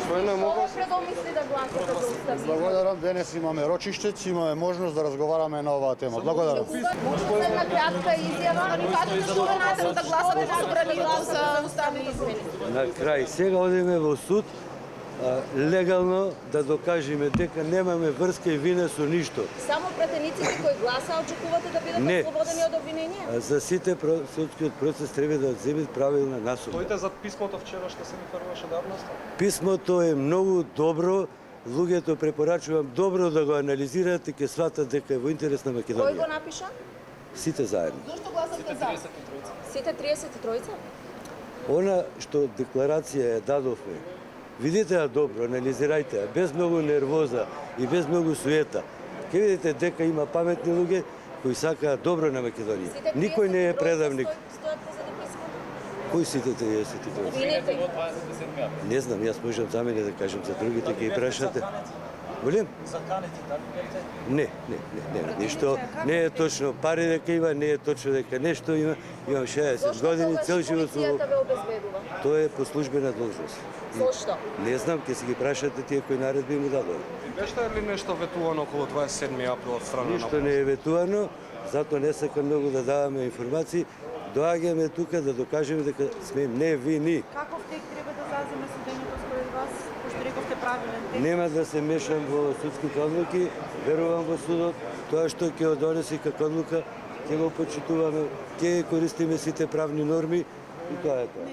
Кој не мога? Предомисли да гласате за уставни. Благодарам, денес имаме рочиште, имаме можност да разговараме на оваа тема. Благодарам. Може да една кратка изјава, да ни кажете што ве натера да гласате за собранието за уставни измени. На крај, сега одиме во суд, легално да докажеме дека немаме врска и вина со ништо. Само претениците кои гласа очекувате да бидат Не. ослободени од обвиненија? За сите судскиот процес треба да земе правилна насока. Тојте за писмото вчера што се реферуваше давноста? Писмото е многу добро, луѓето препорачувам добро да го анализираат и ќе сватат дека е во интерес на Кој го Македонија. напиша? Сите заедно. Зошто гласате за? Сите 33-ца? Она што декларација ја дадовме, видите ја добро, анализирајте ја, без многу нервоза и без многу суета. Ќе видите дека има паметни луѓе кои сакаат добро на Македонија. Никој не е предавник. Стојат позади писмото? Кои сите 33? Вините. Не знам, јас можам за мене да кажам, за другите ќе ги прашате. Волим? Не, ништо не е точно. Пари дека има, не е точно дека нешто има. Имам 60 години, цел живот сум. Полицијата ве обезбедува? Тоа е по службена должност. Зошто? Не знам, ќе си ги прашате тие кои наредби му дадоа. Беше ли нешто ветувано околу 27 април од страна на Ништо не е ветувано, затоа не сакам многу да даваме информации. Доаѓаме тука да докажеме дека сме невини. Каков тек треба да заземе судењето според вас, пошто рековте правилен тек? Нема да се мешам во судските одлуки, верувам во судот. Тоа што ќе донеси како одлука, ќе го почитуваме, ќе користиме сите правни норми и тоа е тоа.